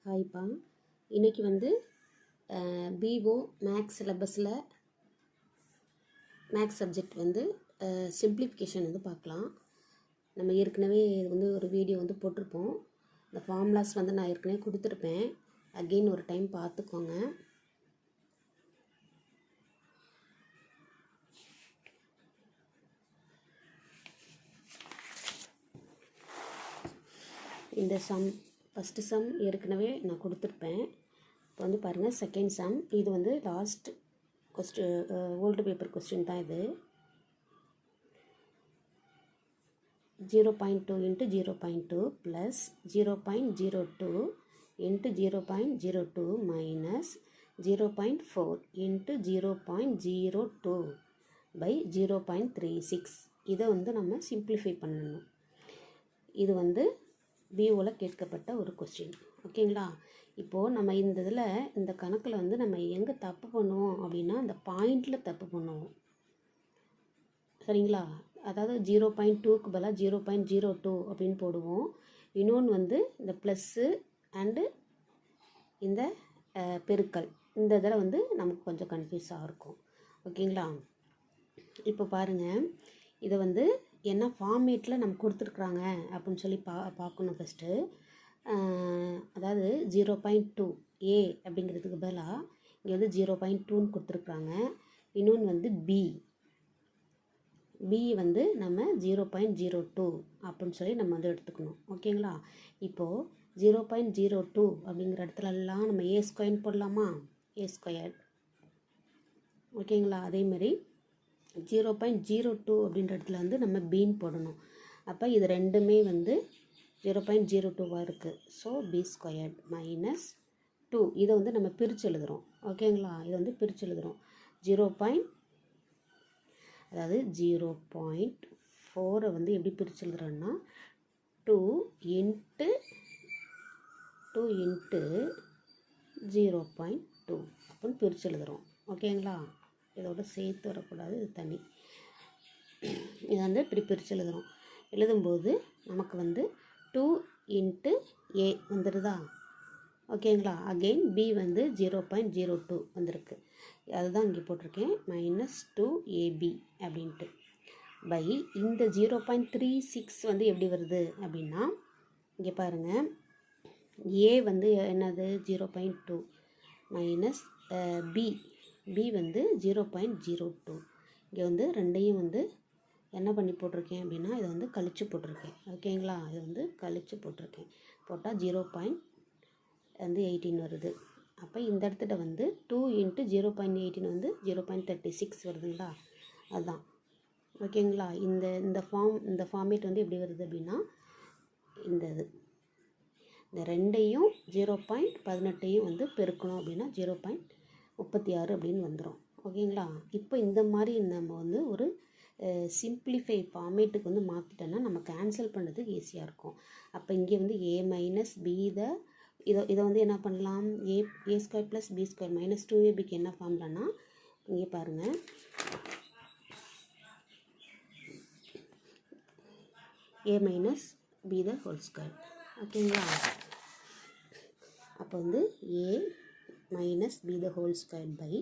ஹாய்ப்பா. இன்றைக்கி வந்து PO maths சிலபஸில் மேக்ஸ் சப்ஜெக்ட் வந்து சிம்பிளிஃபிகேஷன் வந்து பார்க்கலாம். நம்ம ஏற்கனவே வந்து ஒரு வீடியோ வந்து போட்டிருப்போம். இந்த ஃபார்முலாஸ் வந்து நான் ஏற்கனவே கொடுத்துருப்பேன். அகெயின் ஒரு டைம் பார்த்துக்கோங்க. இந்த ஃபஸ்ட்டு சம் ஏற்கனவே நான் கொடுத்துருப்பேன். இப்போ வந்து பாருங்கள், செகண்ட் சம். இது வந்து லாஸ்ட் ஓல்டு பேப்பர் கொஸ்டின் தான் இது. 0.2 into 0.2 plus 0.02 into 0.02 minus 0.4 into 0.02 by 0.36. இதை வந்து நம்ம சிம்பிளிஃபை பண்ணணும். இது வந்து பிஓவில் கேட்கப்பட்ட ஒரு கொஸ்டின். ஓகேங்களா? இப்போது நம்ம இந்த கணக்கில் வந்து நம்ம எங்கே தப்பு பண்ணுவோம் அப்படின்னா, இந்த பாயிண்டில் தப்பு பண்ணுவோம். சரிங்களா? அதாவது 0.2க்கு பதிலாக 0.02 அப்படின்னு போடுவோம். இன்னொன்று வந்து இந்த ப்ளஸ்ஸு அண்டு இந்த பெருக்கல், இந்த இதில் வந்து நமக்கு கொஞ்சம் கன்ஃபியூஸாக இருக்கும். ஓகேங்களா? இப்போ பாருங்கள், இதை வந்து என்ன ஃபார்மேட்டில் நம்ம கொடுத்துருக்குறாங்க அப்படின்னு சொல்லி பார்க்கணும் ஃபஸ்ட்டு. அதாவது 0.2 ஏ அப்படிங்கிறதுக்கு பதிலாக இங்கே வந்து 0.2ன்னு கொடுத்துருக்குறாங்க. இன்னொன்று வந்து பி வந்து நம்ம 0.02 அப்படின்னு சொல்லி நம்ம வந்து எடுத்துக்கணும். ஓகேங்களா? இப்போது 0.02 அப்படிங்கிற இடத்துலலாம் நம்ம ஏ ஸ்கொயர்னு போடலாமா? ஏ ஸ்கொயர். ஓகேங்களா? அதேமாதிரி 0.02 அப்படின்ற இடத்துல வந்து நம்ம பீன் போடணும். அப்போ இது ரெண்டுமே வந்து 0.02வாக இருக்குது. So b squared minus 2. இதை வந்து நம்ம பிரித்து எழுதுகிறோம். ஓகேங்களா? இதை வந்து பிரித்து எழுதுகிறோம். அதாவது 0.4 வந்து எப்படி பிரித்து எழுதுகிறோன்னா 2 into 0.2 அப்படின்னு பிரித்து எழுதுகிறோம். ஓகேங்களா? இதோட சேர்த்து வரக்கூடாது, இது தனி. இதை வந்து இப்படி பிரித்து எழுதுகிறோம். எழுதும்போது நமக்கு வந்து 2 into a வந்துடுதா? ஓகேங்களா? அகெயின் பி வந்து 0.02 வந்திருக்கு. அதுதான் இங்கே போட்டிருக்கேன், -2ab அப்படின்ட்டு. பை இந்த 0.36 வந்து எப்படி வருது அப்படின்னா, இங்கே பாருங்கள், ஏ வந்து என்னது 0.2 மைனஸ் பி வந்து 0.02. இங்கே வந்து ரெண்டையும் வந்து என்ன பண்ணி போட்டிருக்கேன் அப்படின்னா, இதை வந்து கழித்து போட்டிருக்கேன். ஓகேங்களா? இதை வந்து கழித்து போட்டிருக்கேன். போட்டால் 0.18 வருது. அப்போ இந்த இடத்துல வந்து 2 into 0.18 வந்து 0.36 வருதுங்களா? அதுதான். ஓகேங்களா? இந்த ஃபார்மேட் வந்து எப்படி வருது அப்படின்னா, இந்த ரெண்டையும் 0.18 வந்து பெருக்கணும் அப்படின்னா 0.36 அப்படின்னு வந்துடும். ஓகேங்களா? இப்போ இந்த மாதிரி நம்ம வந்து ஒரு சிம்பிளிஃபை ஃபார்மேட்டுக்கு வந்து மாற்றிட்டோன்னா நம்ம கேன்சல் பண்ணுறதுக்கு ஈஸியாக இருக்கும். அப்போ இங்கே வந்து a மைனஸ் பி இதை வந்து என்ன பண்ணலாம், A square plus B square minus 2ab என்ன ஃபார்ம்லான்னா, இங்கே பாருங்கள், a minus B the whole square. ஓகேங்களா? அப்போ வந்து a minus B the whole square by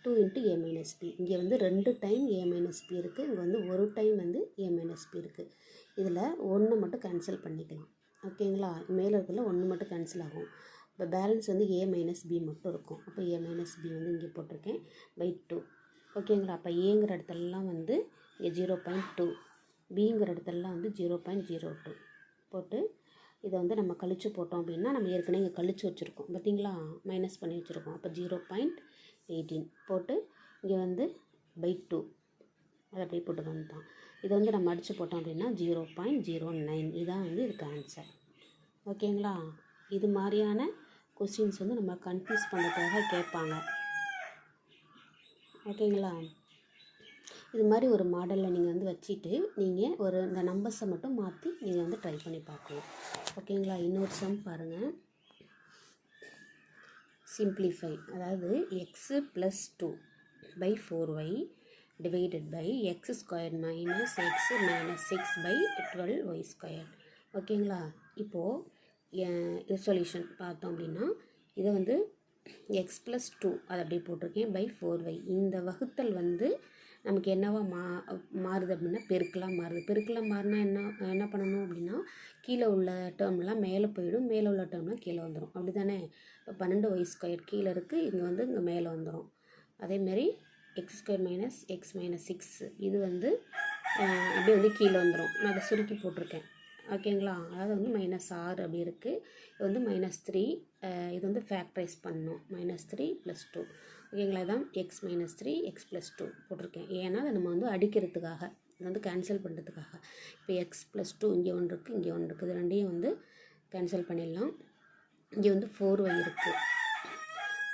2 into a minus B. இங்கே வந்து 2 டைம் a மைனஸ் பி இருக்குது, இங்கே வந்து ஒரு டைம் வந்து a மைனஸ் பி இருக்குது. இதில் ஒன்று மட்டும் கேன்சல் பண்ணிக்கலாம். ஓகேங்களா? மேலே இருக்கிறதுல ஒன்று மட்டும் கேன்சல் ஆகும். இப்போ பேலன்ஸ் வந்து a மைனஸ் பி மட்டும் இருக்கும். அப்போ a மைனஸ் பி வந்து இங்கே போட்டிருக்கேன் பை 2. ஓகேங்களா? அப்போ ஏங்கிற இடத்துலலாம் வந்து இங்கே 0.2, பிங்கிற இடத்துலலாம் வந்து 0.02 போட்டு இதை வந்து நம்ம கழித்து போட்டோம் அப்படின்னா, நம்ம ஏற்கனவே இங்கே கழித்து வச்சுருக்கோம் பார்த்திங்களா, மைனஸ் பண்ணி வச்சுருக்கோம். அப்போ 0.18 போட்டு இங்கே வந்து பை 2 அதை அப்படியே போட்டு வந்துட்டோம். இதை வந்து நம்ம அடித்து போட்டோம் அப்படின்னா 0.09. இதுதான் வந்து இதுக்கு ஆன்சர். ஓகேங்களா? இது மாதிரியான கொஸ்டின்ஸ் வந்து நம்ம கன்ஃபியூஸ் பண்ணுறதுக்காக கேட்பாங்க. ஓகேங்களா? இது மாதிரி ஒரு மாடலில் நீங்கள் வந்து வச்சுட்டு நீங்கள் இந்த நம்பர்ஸை மட்டும் மாற்றி நீங்கள் வந்து ட்ரை பண்ணி பார்க்கலாம். ஓகேங்களா? இன்னொரு சம் பாருங்கள். சிம்பிளிஃபை, அதாவது x + 2 by 4y divided by x squared minus x minus 6 by 12y squared. ஓகேங்களா? இப்போது இது சொல்யூஷன் பார்த்தோம் அப்படின்னா இதை வந்து எக்ஸ் ப்ளஸ் 2 அதை அப்படியே போட்டிருக்கேன் பை 4y. இந்த வகுத்தல் வந்து நமக்கு என்னவா மாறுது அப்படின்னா பெருக்கலாக மாறுது. பெருக்கலாக மாறினா என்ன பண்ணணும் அப்படின்னா கீழே உள்ள டேர்ம்லாம் மேலே போயிடும், மேலே உள்ள டேர்ம்லாம் கீழே வந்துடும். அப்படி தானே? இப்போ 12y² கீழே இருக்குது, இங்கே வந்து இங்கே மேலே வந்துடும். அதேமாரி x² மைனஸ் எக்ஸ் மைனஸ் 6 இது வந்து அப்படியே வந்து கீழே வந்துடும். நான் அதை சுருக்கி போட்டிருக்கேன். ஓகேங்களா? அதாவது வந்து -6 அப்படி இருக்குது. இது வந்து -3, இது வந்து ஃபேக்டரைஸ் பண்ணணும். -3 + 2. ஓகேங்களா? இதான் எக்ஸ் மைனஸ் 3 எக்ஸ் ப்ளஸ் 2 போட்டிருக்கேன். ஏன்னா அதை நம்ம வந்து அடிக்கிறதுக்காக, இது வந்து கேன்சல் பண்ணுறதுக்காக. இப்போ எக்ஸ் ப்ளஸ் 2 இங்கே ஒன்று இருக்குது, இங்கே ஒன்று இருக்குது. இது ரெண்டையும் வந்து கேன்சல் பண்ணிடலாம். இங்கே வந்து 4y இருக்குது,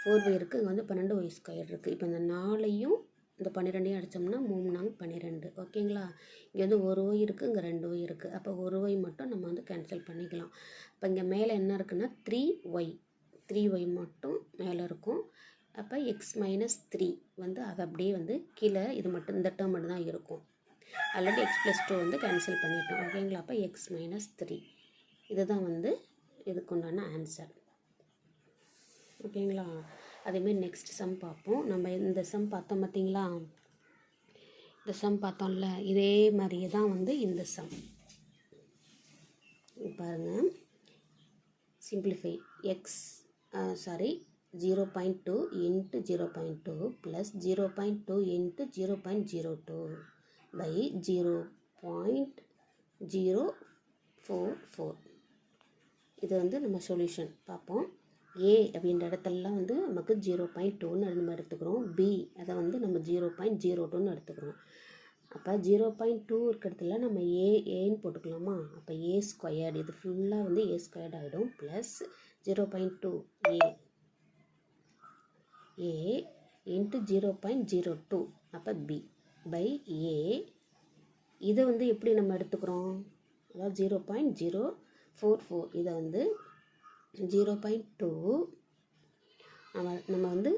4y இருக்குது. இங்கே வந்து 12y² இருக்குது. இப்போ இந்த 4ஐயும் இந்த 12ஐயும் அடித்தோம்னா 3 4 12. ஓகேங்களா? இங்கே வந்து 1y இருக்குது, இங்கே 2y இருக்குது. அப்போ 1y மட்டும் நம்ம வந்து கேன்சல் பண்ணிக்கலாம். இப்போ இங்கே மேலே என்ன இருக்குன்னா 3y மட்டும் மேலே இருக்கும். அப்போ எக்ஸ் மைனஸ் 3 வந்து அது அப்படியே வந்து கீழே இது மட்டும் இந்த டேர்ம் மட்டும் தான் இருக்கும். ஆல்ரெடி எக்ஸ் ப்ளஸ் 2 வந்து கேன்சல் பண்ணிட்டோம். ஓகேங்களா? அப்போ எக்ஸ் மைனஸ் 3 இதுதான் வந்து இதுக்கு உண்டான ஆன்சர். ஓகேங்களா? அதேமாரி நெக்ஸ்ட் சம் பார்ப்போம். நம்ம இந்த சம் பார்த்தோம் பார்த்தீங்களா? இந்த சம் பார்த்தோம்ல, இதே மாதிரியே தான் வந்து இந்த சம். பாருங்கள், simplify X 0.2 into 0.2 plus 0.2 into 0.02 by 0.044. இது வந்து நம்ம சொல்யூஷன் பார்ப்போம். ஏ அப்படின்ற இடத்துலலாம் வந்து நமக்கு 0.2ன்னு நம்ம எடுத்துக்கிறோம். பி அதை வந்து நம்ம 0.02ன்னு எடுத்துக்கிறோம். அப்போ 0.2 இருக்கிற இடத்துல நம்ம ஏன்னு போட்டுக்கலாமா? அப்போ A² இது ஃபுல்லாக வந்து A² ஆகிடும். ப்ளஸ் 0.2 ஏ இன்ட்டு 0.02 அப்போ பி பை ஏ. இதை வந்து எப்படி நம்ம எடுத்துக்கிறோம்? அதாவது 0.044 இதை வந்து 0.2 நம்ம வந்து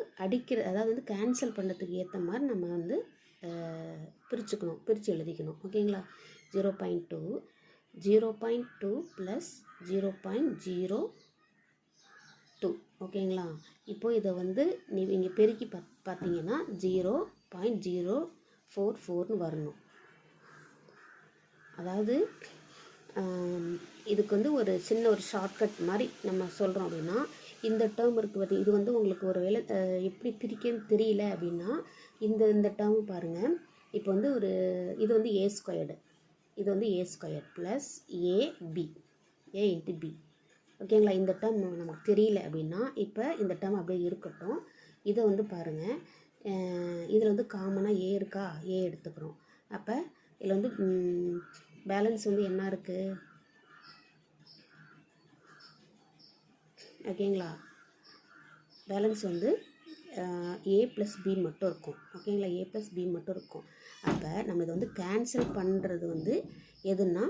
அதாவது வந்து கேன்சல் பண்ணுறதுக்கு ஏற்ற மாதிரி நம்ம வந்து பிரித்து எழுதிக்கணும். ஓகேங்களா? 0.2 ப்ளஸ் 0.02. ஓகேங்களா? இப்போது இதை வந்து இங்கே பெருக்கி பார்த்தீங்கன்னா 0.044ன்னு வரணும். அதாவது இதுக்கு வந்து ஒரு சின்ன ஒரு ஷார்ட்கட் மாதிரி நம்ம சொல்கிறோம் அப்படின்னா, இந்த டேர்ம் இருக்குது, இது வந்து உங்களுக்கு ஒரு வேளை எப்படி பிரிக்கன்னு தெரியல அப்படின்னா இந்த டேர்ம் பாருங்கள். இப்போ வந்து இது வந்து A², இது வந்து A² plus AB, A into B. ஓகேங்களா? இந்த டேர்ம் நமக்கு தெரியல அப்படின்னா இப்போ இந்த டேர்ம் அப்படியே இருக்கட்டும். இதை வந்து பாருங்கள், இதில் வந்து காமனாக ஏ இருக்கா? ஏ எடுத்துக்கிறோம். அப்போ இதில் வந்து பேலன்ஸ் வந்து என்ன இருக்குது? ஓகேங்களா? பேலன்ஸ் வந்து ஏ ப்ளஸ் பி மட்டும் இருக்கும். ஓகேங்களா? ஏ ப்ளஸ் பி மட்டும் இருக்கும். அப்போ நம்ம இதை வந்து கேன்சல் பண்ணுறது வந்து எதுன்னா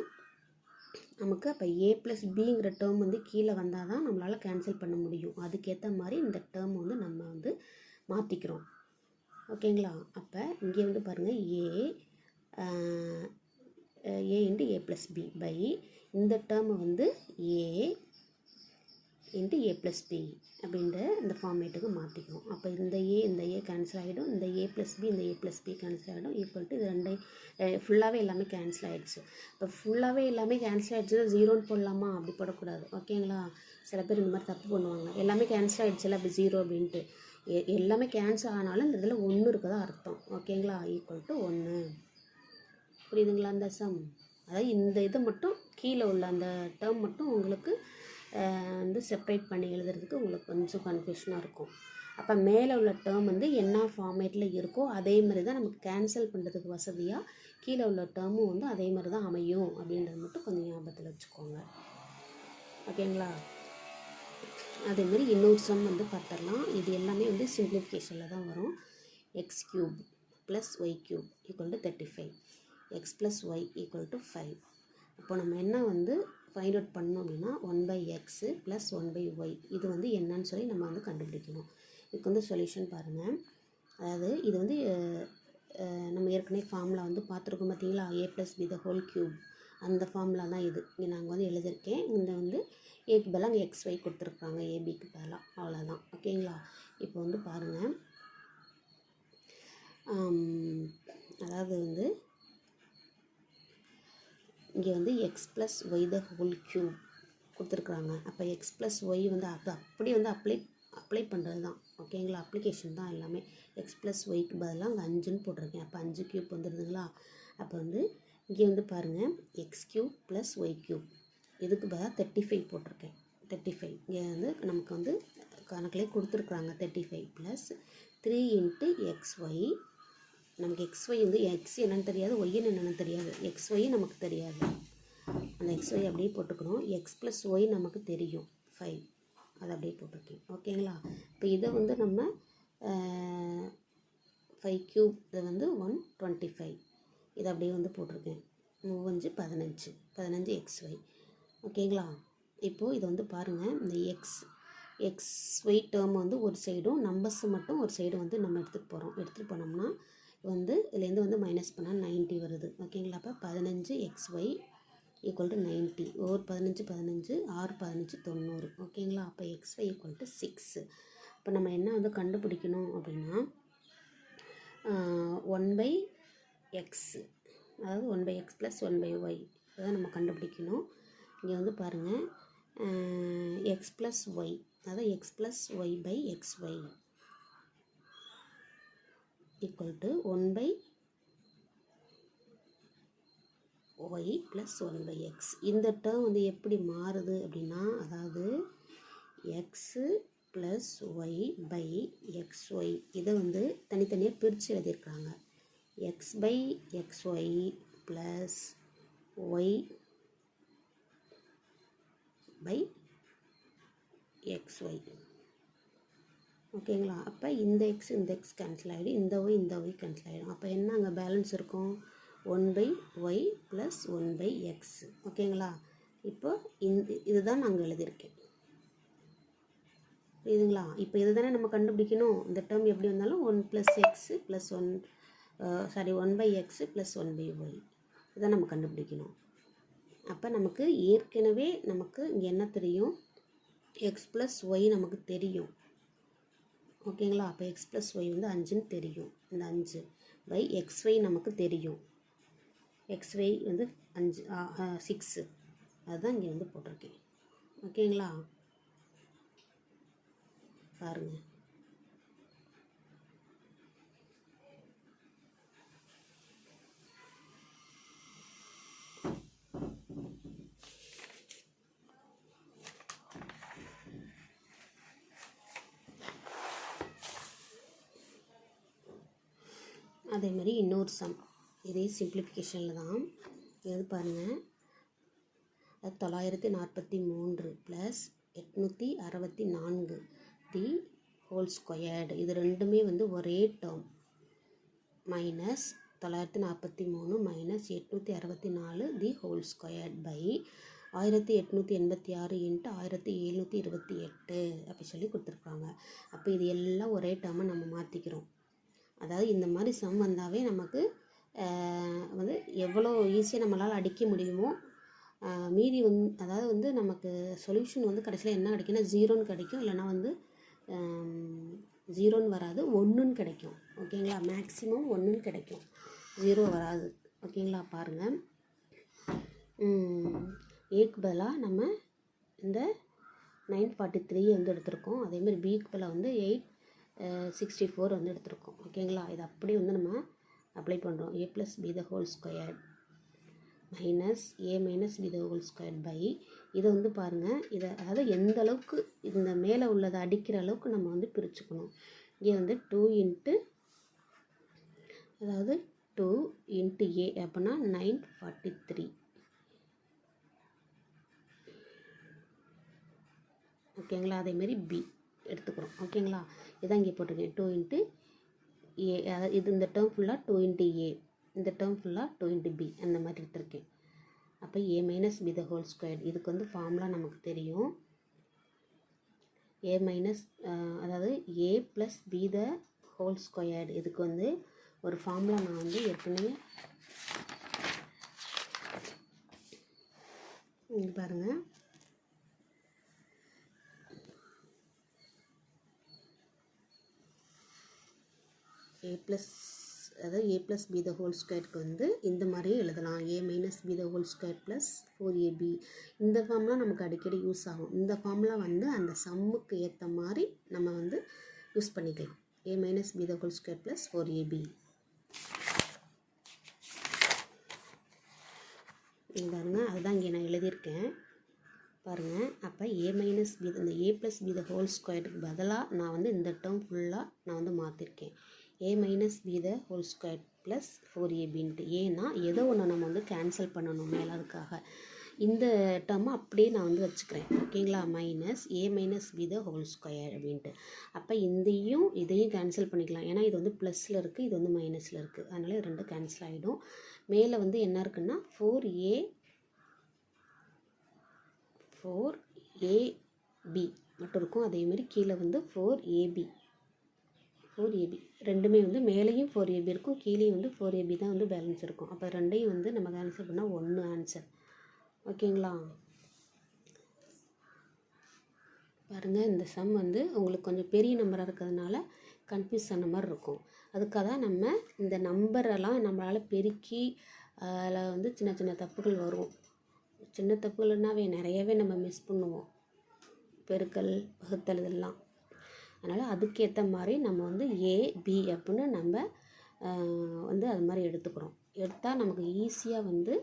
நமக்கு அப்போ ஏ ப்ளஸ் பிங்கிற டேர்ம் வந்து கீழே வந்தால் தான் நம்மளால் கேன்சல் பண்ண முடியும். அதுக்கேற்ற மாதிரி இந்த டேர்ம் வந்து நம்ம வந்து மாற்றிக்கிறோம். ஓகேங்களா? அப்போ இங்கே வந்து பாருங்கள், A into A plus B by இந்த டேர்மை வந்து A into A plus B அப்படின்ற இந்த ஃபார்மேட்டுக்கு மாற்றிக்கணும். அப்போ இந்த ஏ கேன்சல் ஆகிடும், இந்த ஏ ப்ளஸ் பி இந்த ஏ ப்ளஸ் பி கேன்சல் ஆகிடும். ஈக்குவல் டு இது ரெண்டை ஃபுல்லாகவே எல்லாமே கேன்சல் ஆகிடுச்சு. இப்போ ஃபுல்லாகவே எல்லாமே கேன்சல் ஆகிடுச்சு, 0ன்னு போடலாமா? அப்படி போடக்கூடாது. ஓகேங்களா? சில பேர் இந்த மாதிரி தப்பு பண்ணுவாங்க. எல்லாமே கேன்சல் ஆகிடுச்சுல அப்போ 0 அப்படின்ட்டு. எல்லாமே கேன்சல் ஆனாலும் இந்த இதில் 1 இருக்கதா அர்த்தம். ஓகேங்களா? Equal to 1. புரியுதுங்களா அந்த சம்? அதாவது இந்த இதை மட்டும் கீழே உள்ள அந்த டேர்ம் மட்டும் உங்களுக்கு வந்து செப்ரேட் பண்ணி எழுதுறதுக்கு உங்களுக்கு கொஞ்சம் கன்ஃபியூஷனாக இருக்கும். அப்போ மேலே உள்ள டேர்ம் வந்து என்ன ஃபார்மேட்டில் இருக்கோ அதே மாதிரி தான் நமக்கு கேன்சல் பண்ணுறதுக்கு வசதியாக கீழே உள்ள டேர்மும் வந்து அதே மாதிரி தான் அமையும் அப்படின்றது மட்டும் கொஞ்சம் ஞாபகத்தில் வச்சுக்கோங்க. ஓகேங்களா? அதேமாரி இன்னொரு சம் வந்து பார்த்துடலாம். இது எல்லாமே வந்து சிம்பிளிஃபிகேஷனில் தான் வரும். x³ plus y³ equal to 35, x plus y equal to 5. அப்போ நம்ம என்ன வந்து ஃபைண்ட் அவுட் பண்ணோம் அப்படின்னா 1/x ப்ளஸ் 1/y இது வந்து என்னன்னு சொல்லி நம்ம வந்து கண்டுபிடிக்கணும். இதுக்கு வந்து சொல்யூஷன் பாருங்கள். அதாவது இது வந்து நம்ம ஏற்கனவே ஃபார்முலா வந்து பார்த்துருக்கோம் பார்த்தீங்களா? a + b² அந்த ஃபார்முலா தான் இது. இங்கே நாங்கள் வந்து எழுதியிருக்கேன். இந்த வந்து ஏக்கு பதிலாக அங்கே XY கொடுத்துருக்காங்க, ஏபிக்கு பதிலாக. அவ்வளோதான். ஓகேங்களா? இப்போ வந்து பாருங்கள், அதாவது வந்து இங்கே வந்து x + y the whole cube கொடுத்துருக்குறாங்க. அப்போ x + y வந்து அது அப்படி வந்து அப்ளை பண்ணுறது தான். ஓகேங்களா? அப்ளிகேஷன் தான் எல்லாமே. x + yக்கு பதிலாக அங்கே 5ன்னு போட்டிருக்கேன். அப்போ 5 க்யூப் வந்துடுதுங்களா? அப்போ வந்து இங்கே வந்து பாருங்கள், x³ + y³ இதுக்கு பதிலாக 35 போட்டிருக்கேன். 35 இங்கே வந்து நமக்கு வந்து கணக்கிலே கொடுத்துருக்குறாங்க. 35 + 3 × xy. நமக்கு xy வந்து x என்னன்னு தெரியாது, y என்னென்னு தெரியாது. xy நமக்கு தெரியாது. அந்த xy அப்படியே போட்டுக்கணும். x + y நமக்கு தெரியும் 5. அதை அப்படியே போட்டிருக்கேன். ஓகேங்களா? இப்போ இதை வந்து நம்ம 5³ இதை வந்து 125 இதை அப்படியே வந்து போட்டிருக்கேன். 5 15 xy. ஓகேங்களா? இப்போது இதை வந்து பாருங்கள், இந்த xy டேர்ம் வந்து ஒரு சைடும், நம்பர்ஸ் மட்டும் ஒரு சைடு வந்து நம்ம எடுத்துகிட்டு போனோம்னா வந்து இதுலேருந்து வந்து மைனஸ் பண்ணால் 90 வருது. ஓகேங்களா? அப்போ 15 xy = 90. ஒரு 15 6 15 90. ஓகேங்களா? அப்போ xy = 6. இப்போ நம்ம என்ன வந்து கண்டுபிடிக்கணும் அப்படின்னா 1/x, அதாவது 1/x + 1/y இதான் நம்ம கண்டுபிடிக்கணும். இங்கே வந்து பாருங்கள், x + y, அதாவது x + y/xy = 1/y + 1/x. இந்த டேர்ம் வந்து எப்படி மாறுது அப்படின்னா, அதாவது x + y/xy இதை வந்து தனித்தனியாக பிரித்து எழுதியிருக்காங்க. x/xy + y/xy. ஓகேங்களா? அப்போ இந்த x கேன்சல் ஆகிடும், இந்த y கேன்சல் ஆகிடும். அப்போ என்ன அங்கே பேலன்ஸ் இருக்கும்? 1/y + 1/x. ஓகேங்களா? இப்போ இதுதான் நாங்கள் எழுதியிருக்கேன். இதுங்களா? இப்போ இது தானே நம்ம கண்டுபிடிக்கணும். இந்த டேர்ம் எப்படி வந்தாலும் 1/x + 1/x + 1/y இதான் நம்ம கண்டுபிடிக்கணும். அப்போ நமக்கு ஏற்கனவே நமக்கு இங்கே என்ன தெரியும்? x + y நமக்கு தெரியும். ஓகேங்களா? அப்போ x + y வந்து 5ன்னு தெரியும். இந்த 5/xy நமக்கு தெரியும். xy வந்து 6. அதுதான் இங்கே வந்து போட்டிருக்கேன். ஓகேங்களா? பாருங்கள். அதே மாதிரி இன்னொரு சம், இதே சிம்பிளிஃபிகேஷனில் தான். இது பாருங்கள், 943 + 864 தி ஹோல் ஸ்கொயர்டு. இது ரெண்டுமே வந்து ஒரே term. -943 - 864 the whole squared by 1886 × 1728 அப்படி சொல்லி கொடுத்துருக்காங்க. அப்போ இது எல்லாம் ஒரே டேர்மை நம்ம மாற்றிக்கிறோம். அதாவது இந்த மாதிரி சம் வந்தாவே நமக்கு வந்து எவ்வளோ ஈஸியாக நம்மளால் அடிக்க முடியுமோ, மீதி அதாவது வந்து நமக்கு சொல்யூஷன் வந்து கடைசியில் என்ன கிடைக்குன்னா 0ன்னு கிடைக்கும், இல்லைனா வந்து 0ன்னு வராது, 1ன்னு கிடைக்கும். ஓகேங்களா? மேக்ஸிமம் 1ன்னு கிடைக்கும், 0 வராது. ஓகேங்களா? பாருங்கள், ஏக்கு பதிலாக நம்ம இந்த 943 வந்து எடுத்திருக்கோம். அதேமாதிரி பிக்கு பதிலாக வந்து 864 வந்து எடுத்திருக்கோம். ஓகேங்களா? இது அப்படியே வந்து நம்ம அப்ளை பண்ணுறோம். a + b the whole square -a - b the whole square by இதை வந்து பாருங்கள், இதை அதாவது எந்த அளவுக்கு இந்த மேலே உள்ளதை அடிக்கிற அளவுக்கு நம்ம வந்து பிரிச்சுக்கணும். இங்கே வந்து 2 × a அப்படின்னா 943. ஓகேங்களா? அதேமாரி b எடுத்துக்கிறோம். ஓகேங்களா? இதான் இங்கே போட்டிருக்கேன் 2 × a, அதாவது இது இந்த டேர்ம் ஃபுல்லாக 2 × a, இந்த டேர்ம் ஃபுல்லாக 2 × b அந்த மாதிரி எடுத்திருக்கேன். அப்போ a - b the whole square இதுக்கு வந்து ஃபார்முலா நமக்கு தெரியும். அதாவது a + b the whole squared இதுக்கு வந்து ஒரு ஃபார்முலா நான் வந்து ஏற்கனவே பாருங்கள், ஏ ப்ளஸ் அதாவது A plus B the whole ஸ்கொயருக்கு வந்து இந்த மாதிரியும் எழுதலாம். A minus B the whole square plus 4ab. இந்த ஃபார்ம்லாம் நமக்கு அடிக்கடி யூஸ் ஆகும். இந்த ஃபார்ம்லாம் வந்து அந்த சம்முக்கு ஏற்ற மாதிரி நம்ம வந்து யூஸ் பண்ணிக்கலாம். A minus B the whole square plus 4ab. பாருங்க, அதுதான் இங்கே நான் எழுதியிருக்கேன் பாருங்கள். அப்போ ஏ மைனஸ் பி, இந்த A plus B the whole ஸ்கொயருக்கு பதிலாக நான் வந்து இந்த டேர்ம் ஃபுல்லாக நான் வந்து மாற்றிருக்கேன். A minus B the whole square plus 4abன்ட்டு. ஏன்னா ஏதோ ஒன்று நம்ம வந்து கேன்சல் பண்ணணும் மேலே, அதுக்காக இந்த டேர்மை அப்படியே நான் வந்து வச்சுக்கிறேன். ஓகேங்களா? Minus a minus B the whole square அப்படின்ட்டு. அப்போ இதையும் கேன்சல் பண்ணிக்கலாம். ஏன்னா இது வந்து ப்ளஸில் இருக்குது, இது வந்து மைனஸில் இருக்குது. அதனால் இது ரெண்டும் கேன்சல் ஆகிடும். மேலே வந்து என்ன இருக்குன்னா 4ab மட்டும் இருக்கும். அதேமாதிரி கீழே வந்து 4ab ரெண்டுமே வந்து மேலேயும் 4ab இருக்கும், கீழேயும் வந்து 4ab தான் வந்து பேலன்ஸ் இருக்கும். அப்போ ரெண்டையும் வந்து நம்ம கேன்சல் பண்ணால் 1 ஆன்சர். ஓகேங்களா? பாருங்கள், இந்த சம் வந்து உங்களுக்கு கொஞ்சம் பெரிய நம்பராக இருக்கிறதுனால கன்ஃபியூஸ் ஆன மாதிரி இருக்கும். அதுக்காக தான் நம்ம இந்த நம்பரெல்லாம் நம்மளால் பெருக்கி அதில் வந்து சின்ன சின்ன தப்புகள் வரும். சின்ன தப்புகள்னாவே நிறையவே நம்ம மிஸ் பண்ணுவோம், பெருக்கல் வகுத்தல் இதெல்லாம். அதனால் அதுக்கேற்ற மாதிரி நம்ம வந்து ஏபி அப்படின்னு நம்ம வந்து அது மாதிரி எடுத்துக்கிறோம். எடுத்தால் நமக்கு ஈஸியாக வந்து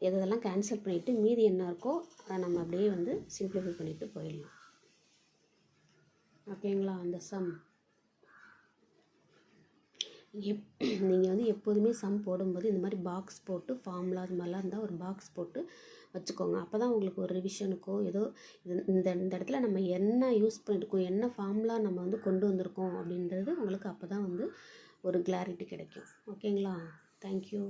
எதெல்லாம் கேன்சல் பண்ணிவிட்டு மீதி என்ன இருக்கோ அதை நம்ம அப்படியே வந்து சிம்பிளிஃபை பண்ணிவிட்டு போயிடலாம். ஓகேங்களா? அந்த சம் நீங்கள் வந்து எப்போதுமே சம் போடும்போது இந்த மாதிரி பாக்ஸ் போட்டு ஃபார்முலா அது மாதிரிலாம் இருந்தால் ஒரு பாக்ஸ் போட்டு வச்சுக்கோங்க. அப்போ தான் உங்களுக்கு ஒரு ரிவிஷனுக்கோ ஏதோ இந்த இடத்துல நம்ம என்ன யூஸ் பண்ணியிருக்கோம், என்ன ஃபார்முலா நம்ம வந்து கொண்டு வந்திருக்கோம் அப்படின்றது உங்களுக்கு அப்போ தான் வந்து ஒரு கிளாரிட்டி கிடைக்கும். ஓகேங்களா? தேங்க்யூ.